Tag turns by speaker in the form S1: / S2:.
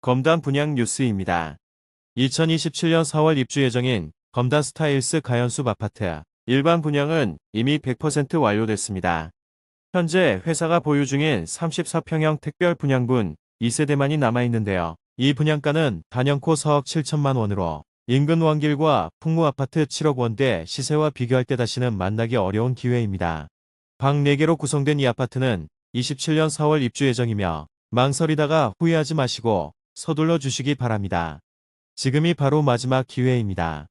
S1: 검단 분양 뉴스입니다. 2027년 4월 입주 예정인 검단 스타일스 가연숲 아파트 일반 분양은 이미 100% 완료됐습니다. 현재 회사가 보유 중인 34평형 특별 분양분 2세대만이 남아있는데요. 이 분양가는 단연코 4억 7천만 원으로 인근 왕길과 풍무아파트 7억 원대 시세와 비교할 때 다시는 만나기 어려운 기회입니다. 방 4개로 구성된 이 아파트는 27년 4월 입주 예정이며 망설이다가 후회하지 마시고 서둘러 주시기 바랍니다. 지금이 바로 마지막 기회입니다.